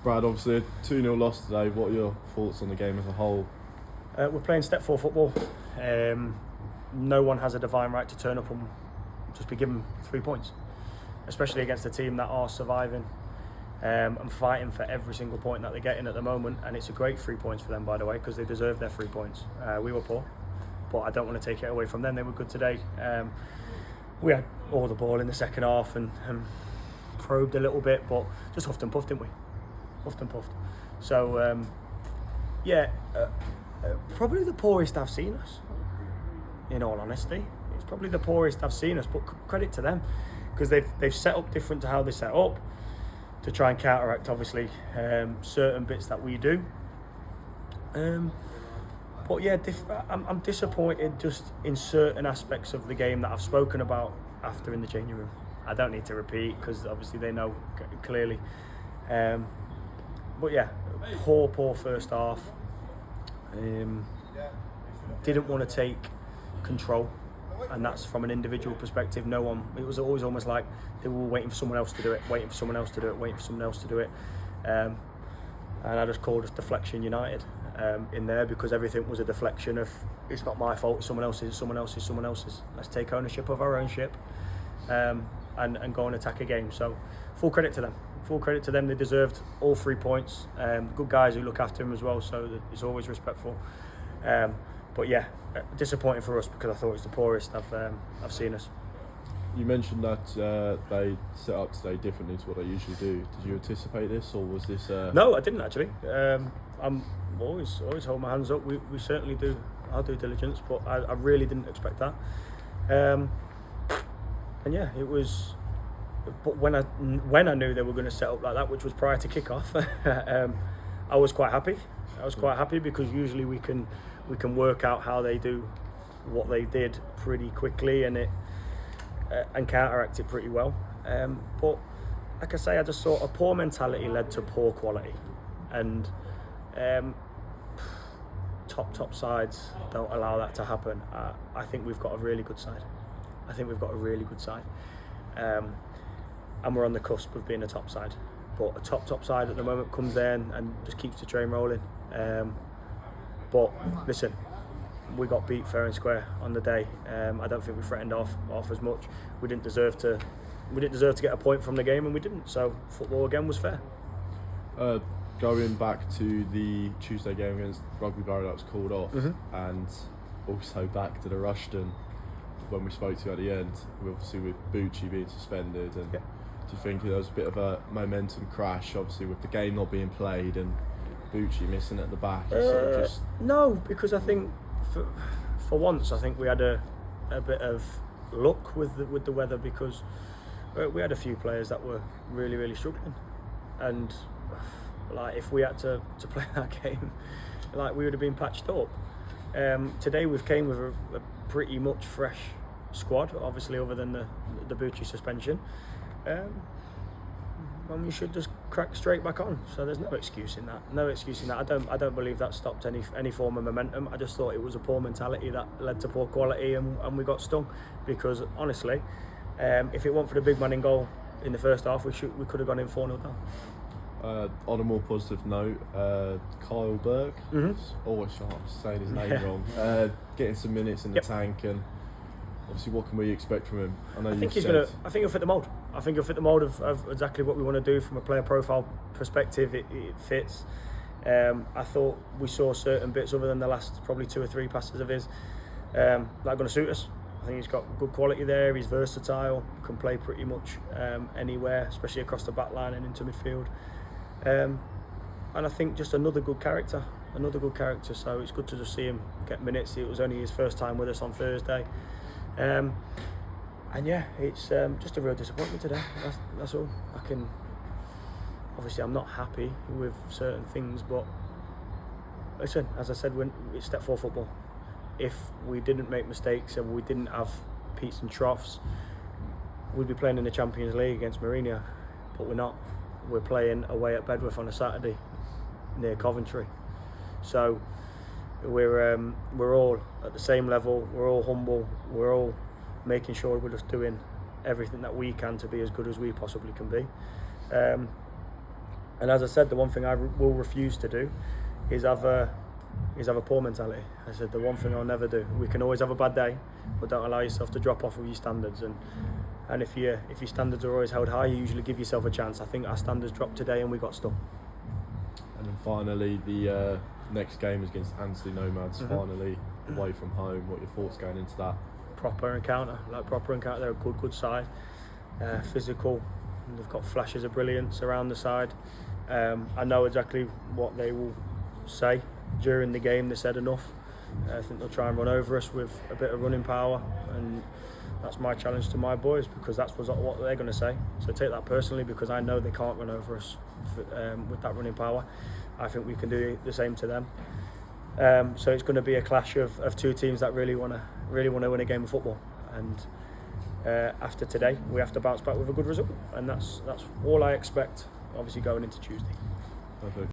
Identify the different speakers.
Speaker 1: Brad, obviously a 2-0 loss today. What are your thoughts on the game as a whole?
Speaker 2: We're playing step 4 football. No one has a divine right to turn up and just be given 3 points, especially against a team that are surviving and fighting for every single point that they're getting at the moment. And it's a great 3 points for them, by the way, because they deserve their 3 points. We were poor, but I don't want to take it away from them. They were good today. We had all the ball in the second half and probed a little bit, but just huffed and puffed, didn't we? Huffed and puffed. So, probably the poorest I've seen us, in all honesty. It's probably the poorest I've seen us, but credit to them, because they've set up different to how they set up to try and counteract, obviously, certain bits that we do. But yeah, I'm disappointed just in certain aspects of the game that I've spoken about after in the changing room. I don't need to repeat because obviously they know clearly. But yeah, poor first half. Didn't want to take control, and that's from an individual perspective. No one. It was always almost like they were waiting for someone else to do it, waiting for someone else to do it, waiting for someone else to do it. And I just called us Deflection United in there, because everything was a deflection of, it's not my fault, it's someone else's, someone else's, someone else's. Let's take ownership of our own ship and go and attack a game. So full credit to them. Full credit to them. They deserved all 3 points. Good guys who look after him as well, so it's always respectful. But yeah, disappointing for us, because I thought it was the poorest I've seen us.
Speaker 1: You mentioned that they set up today differently to what they usually do. Did you anticipate this, or was this?
Speaker 2: No, I didn't actually. I'm always hold my hands up. We certainly do our due diligence, but I really didn't expect that. And yeah, it was. But when I knew they were going to set up like that, which was prior to kick-off, I was quite happy. I was quite happy, because usually we can work out how they do what they did pretty quickly and counteract it pretty well. But like I say, I just thought a poor mentality led to poor quality, and top sides don't allow that to happen. I think we've got a really good side. And we're on the cusp of being a top side. But a top side at the moment comes there and just keeps the train rolling. But listen, we got beat fair and square on the day. I don't think we threatened off as much. We didn't deserve to get a point from the game, and we didn't. So football again was fair.
Speaker 1: Going back to the Tuesday game against Rugby Barrow that was called off, and also back to the Rushton when we spoke to you at the end, obviously with Bucci being suspended, and do you think there was a bit of a momentum crash, obviously with the game not being played and Bucci missing at the back?
Speaker 2: No, because I think for once I think we had a bit of luck with the weather, because we had a few players that were really struggling, and like if we had to play that game, like we would have been patched up. Today we've came with a pretty much fresh squad, obviously other than the Bucci suspension, and we should just crack straight back on. So there's no excuse in that. I don't believe that stopped any form of momentum. I just thought it was a poor mentality that led to poor quality, and we got stung, because honestly, if it weren't for the big man in goal in the first half, we could have gone in 4-0 down.
Speaker 1: On a more positive note, Kyle Burke, always saying his name wrong, getting some minutes in the tank, and obviously what can we expect from him? I think he'll fit the mould. I think he'll fit the mould of exactly what we want to do from a player profile perspective. It fits. I thought we saw certain bits, other than the last probably 2 or 3 passes of his, that are going to suit us. I think he's got good quality there. He's versatile, can play pretty much anywhere, especially across the back line and into midfield. And I think just another good character. So it's good to just see him get minutes. It was only his first time with us on Thursday. And yeah, it's just a real disappointment today. That's all. Obviously I'm not happy with certain things, but listen, as I said, it's step 4 football. If we didn't make mistakes and we didn't have peaks and troughs, we'd be playing in the Champions League against Mourinho, but we're not. We're playing away at Bedworth on a Saturday near Coventry. So we're all at the same level. We're all humble. We're all making sure we're just doing everything that we can to be as good as we possibly can be.
Speaker 2: And as I said, the one thing I will refuse to do is have a poor mentality. I said the one thing I'll never do. We can always have a bad day, but don't allow yourself to drop off with your standards. And if your standards are always held high, you usually give yourself a chance. I think our standards dropped today and we got stung.
Speaker 1: And then finally, the next game is against Anstey Nomads. Finally, away from home. What are your thoughts going into that? Proper
Speaker 2: encounter. They're a good side. Physical. They've got flashes of brilliance around the side. I know exactly what they will say during the game. They said enough. I think they'll try and run over us with a bit of running power, and that's my challenge to my boys, because that's what they're going to say. So take that personally, because I know they can't run over us with that running power. I think we can do the same to them. So it's going to be a clash of two teams that really want to win a game of football. And after today, we have to bounce back with a good result, and that's all I expect. Obviously, going into Tuesday.
Speaker 1: Perfect.